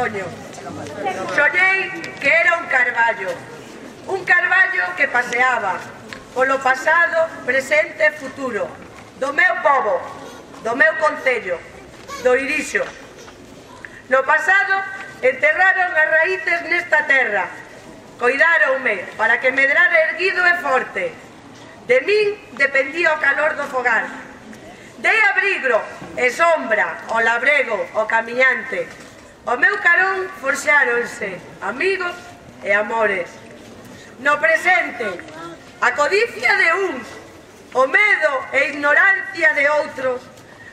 soño. Soñei que era un carballo que paseaba polo pasado, presente e futuro do meu pobo, do meu concello, do Irixo. No pasado enterraron as raíces nesta terra, coidáronme para que medrara erguido e forte. De min dependía o calor do fogar. Dei abrigo e sombra ao labrego, ao camiñante. O meu carón forxáronse amigos e amores. No presente, a codicia de uns, o medo e ignorancia de outros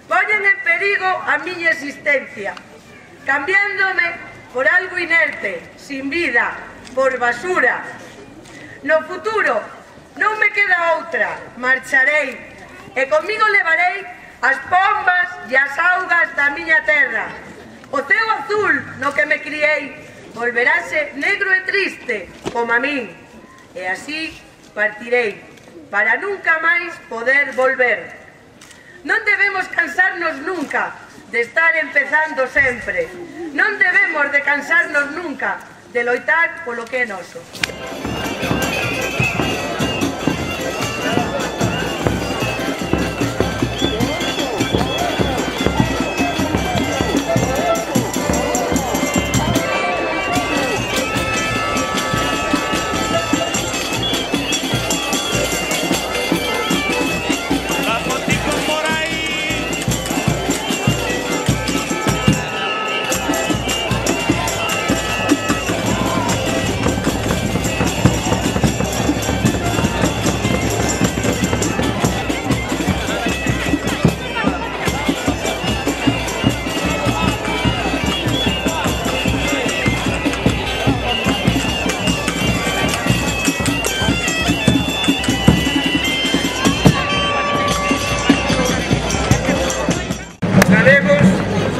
poñen en perigo a miña existencia, cambiándome por algo inerte, sin vida, por basura. No futuro non me queda outra, marcharei e comigo levarei as pombas e as augas da miña terra. O ceo azul no que me criei volverase negro e triste como a min, e así partirei para nunca máis poder volver. Non debemos cansarnos nunca de estar empezando sempre. Non debemos de cansarnos nunca de loitar polo que é noso.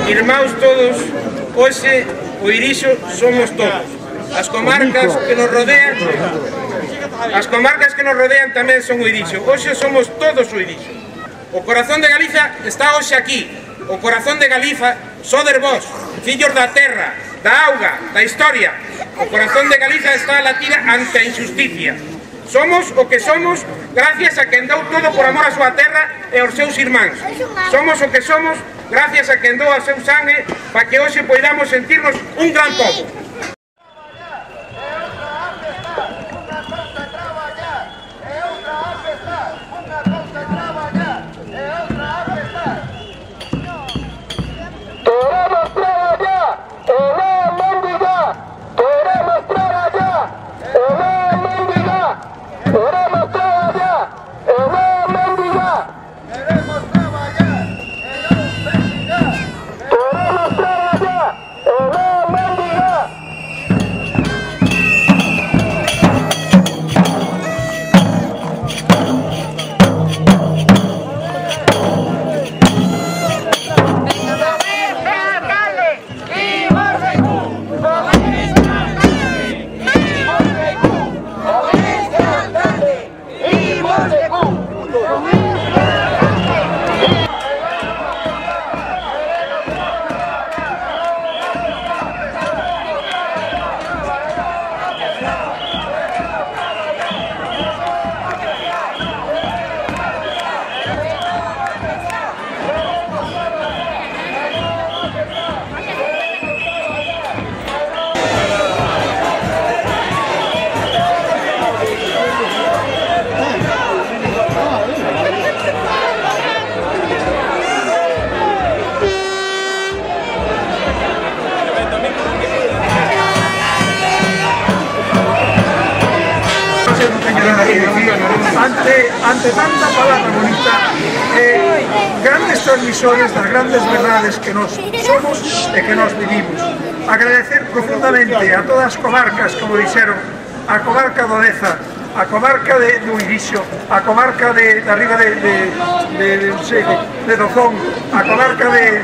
Irmáns todos, hoxe o Irixo somos todos. As comarcas que nos rodean tamén son o Irixo. Hoxe somos todos o Irixo. O corazón de Galiza está hoxe aquí. O corazón de Galiza sodes vós, fillos da terra, da auga, da historia. O corazón de Galiza está a latir ante a injusticia. Somos o que somos gracias a quen dou todo por amor a súa terra e aos seus irmáns. Somos o que somos gracias a quen dou a seu sangue para que hoxe poidamos sentirnos un gran pobo. Ante tanta palabra bonita, grandes transmisores das grandes verdades que nos somos e que nos vivimos. Agradecer profundamente a todas as comarcas, como dixeron, a comarca do Deza, a comarca do Irixo, a comarca de arriba de Dozón, a comarca de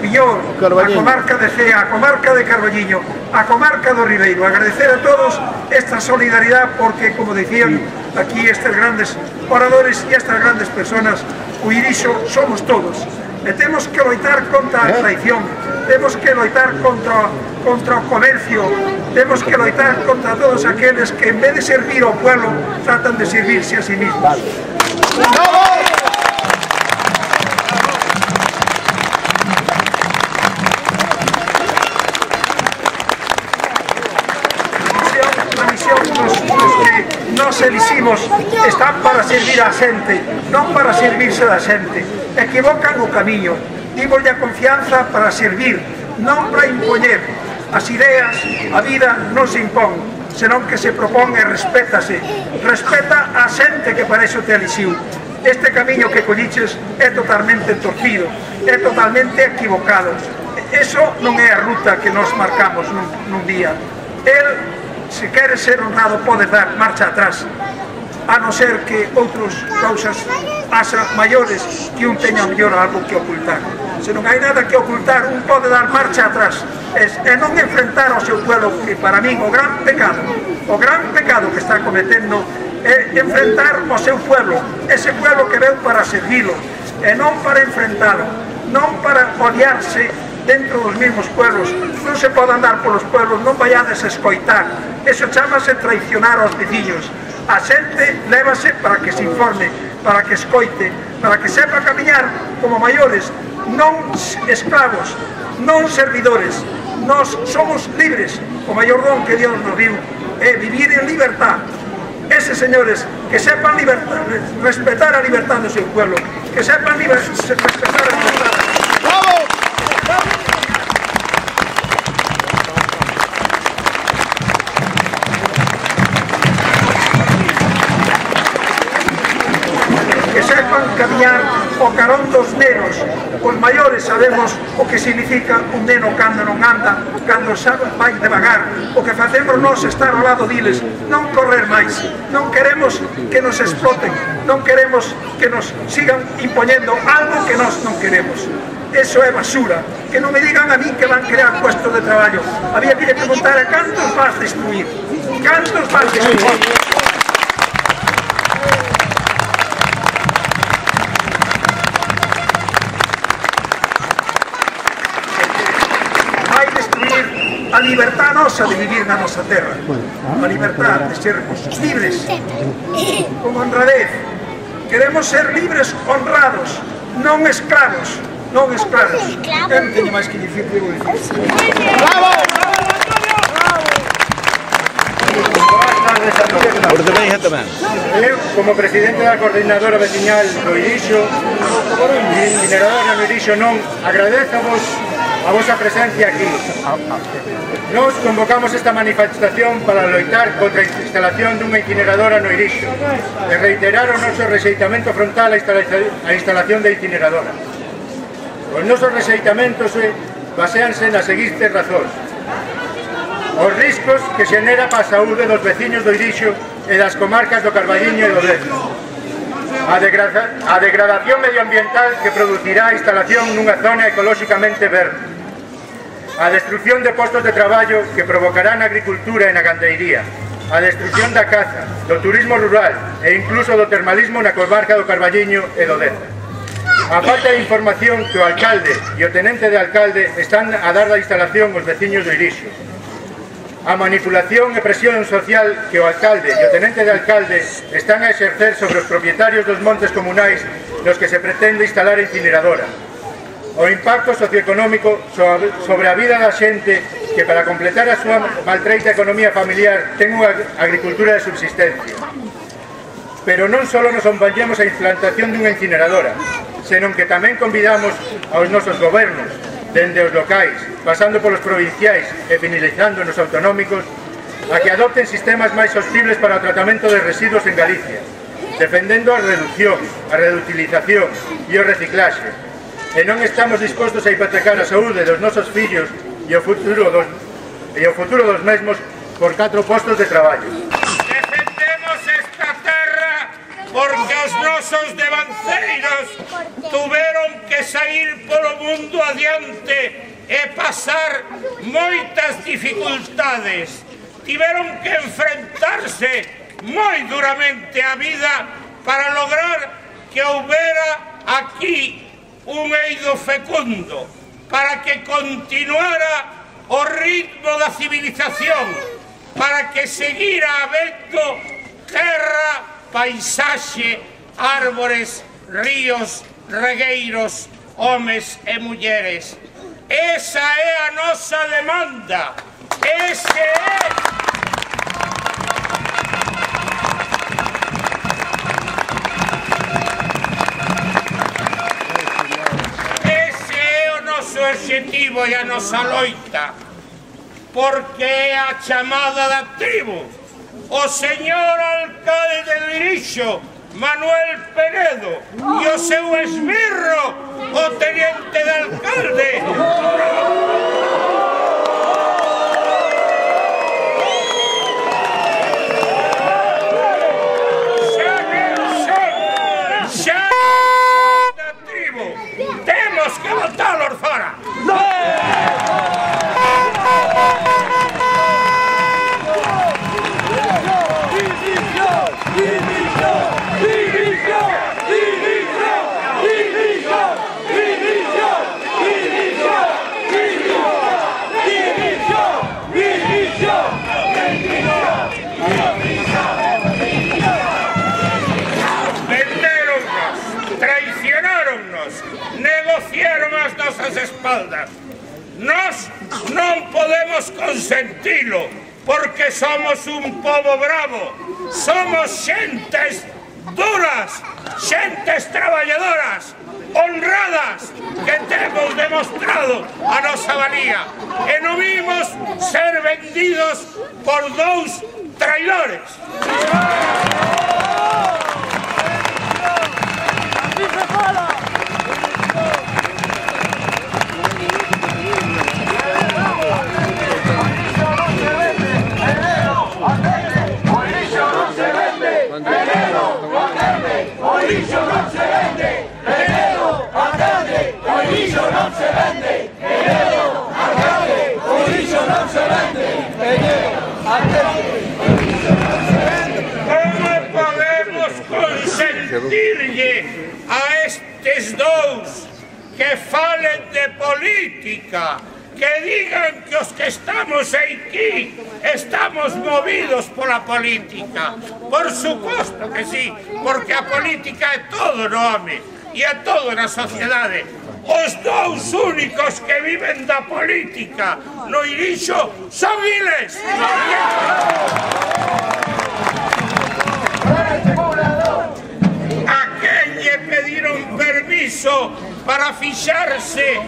Pillor, a comarca de Cea, a comarca de Carballiño, a comarca do Ribeiro. Agradecer a todos esta solidaridade porque, como decían aquí estes grandes oradores e estas grandes personas, o Irixo somos todos. e temos que loitar contra a traición, temos que loitar contra o comercio, temos que loitar contra todos aqueles que en vez de servir ao pueblo tratan de servirse a sí mismos. A misión que nos eliximos están para servir a xente, non para servirse da xente. Equivocan o camiño, dímoslle a confianza para servir, non para impoñer. As ideas, a vida non se impón, senón que se propón e respétase. Respeta a xente que para iso te elixiu. Este camiño que colliches é totalmente torcido, é totalmente equivocado. Eso non é a ruta que nos marcamos nun día. El, se quere ser honrado, pode dar marcha atrás, a non ser que outras causas haxa maiores que un teña mellor algo que ocultar. Se non hai nada que ocultar, un pode dar marcha atrás e non enfrentar ao seu pueblo, que para min o gran pecado que está cometendo é enfrentar ao seu pueblo, ese pueblo que veu para servilo e non para enfrentalo, non para odiarse dentro dos mesmos pueblos. Non se pode andar polos pueblos, non vayades a escoitar, eso chamase traicionar aos veciños. A xente lévase para que se informe, para que escoite, para que sepa camiñar como maiores, non esclavos, non servidores. Nós somos libres, o maior don que Dios nos diu é vivir en libertad. Eses señores que sepan respetar a libertad do seu pueblo, que sepan respetar a libertad. Camiñar o carón dos nenos. Os maiores sabemos o que significa un neno cando non anda, cando xa vai devagar. O que facemos nós estar ao lado diles, non correr máis. Non queremos que nos exploten, non queremos que nos sigan impoñendo algo que nós non queremos. Eso é basura. Que non me digan a mí que van crear puestos de traballo. Había que preguntar a cantos vas destruir. Cantos vas destruir. A libertad nosa de vivir na nosa terra, a libertad de ser libres, con honradez. Queremos ser libres, honrados, non esclavos, non esclavos. Eu non teño máis que dicir, debo dicir. Bravo! Eu, como presidente da coordinadora veciñal do Irixo, incineradora no Irixo non, agradezco-vos a vosa presencia aquí. Nos convocamos esta manifestación para loitar contra a instalación dunha incineradora no Irixo e reiterar o noso rexeitamento frontal á instalación da incineradora. Os nosos rexeitamentos baseanse nas seguintes razóns: os riscos que xenera para a saúde dos veciños do Irixo e das comarcas do Carballiño e do Deza, a degradación medioambiental que producirá a instalación nunha zona ecolóxicamente verde, a destrucción de postos de traballo que provocará na agricultura e na gandeiría, a destrucción da caza, do turismo rural e incluso do termalismo na comarca do Carballiño e do Deza. A falta de información que o alcalde e o tenente de alcalde están a dar da instalación aos veciños do Irixo. A manipulación e presión social que o alcalde e o tenente de alcalde están a exercer sobre os propietarios dos montes comunais nos que se pretende instalar a incineradora. O impacto socioeconómico sobre a vida da xente que para completar a súa maltreita economía familiar ten unha agricultura de subsistencia. Pero non só nos acompañamos a implantación dunha incineradora, senón que tamén convidamos aos nosos gobernos, dende os locais, pasando polos provinciais e finalizando nos autonómicos, a que adopten sistemas máis sostibles para o tratamento de residuos en Galicia, defendendo a reducción, a reutilización e o reciclaxe. E non estamos dispostos a hipotecar a saúde dos nosos fillos e o futuro dos mesmos por 4 postos de traballo. Defendemos esta terra porque os nosos devanceiros tuveron que sair polo mundo adiante e pasar moitas dificultades. Tiveron que enfrentarse moi duramente a vida para lograr que houbera aquí un eido fecundo para que continuara o ritmo da civilización, para que seguira habendo terra, paisaxe, árbores, ríos, regueiros, homes e mulleres. Esa é a nosa demanda. Ese é o noso obxectivo e a nosa loita, porque é a chamada da tribu. O señor alcalde de Irixo, Manuel Penedo, e o seu esbirro, o teniente de alcalde. Xa da tribu, temos que botalos fora. Negociaron as nosas espaldas. Nós non podemos consentilo, porque somos un pobo bravo, somos xentes duras, xentes traballadoras, honradas, que temos demostrado a nosa valía e non imos ser vendidos por dous traidores. Como podemos consentirlle a estes dous que falen de política, que digan que os que estamos aquí estamos movidos pola política? Por suposto que sí, porque a política é todo no home e é todo na sociedade. Os dous únicos que viven da política no Irixo son iles. A quen lle pediron permiso para fixarse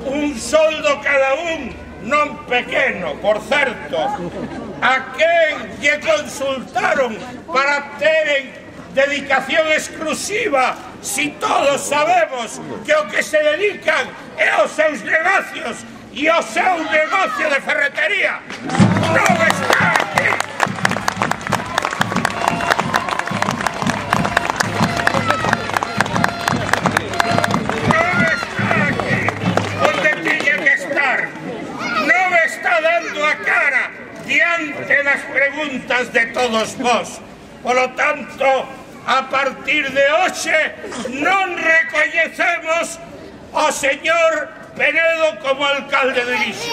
un soldo cada un, non pequeno, por certo. A quen lle consultaron para teren dedicación exclusiva, si todos sabemos que o que se dedican é aos seus negocios e ao seu negocio de ferretería. Non está aquí. Non está aquí onde tiña que estar. Non está dando a cara diante das preguntas de todos vós. Polo tanto, a partir de hoxe non recoñecemos ao señor Penedo como alcalde de Irixo.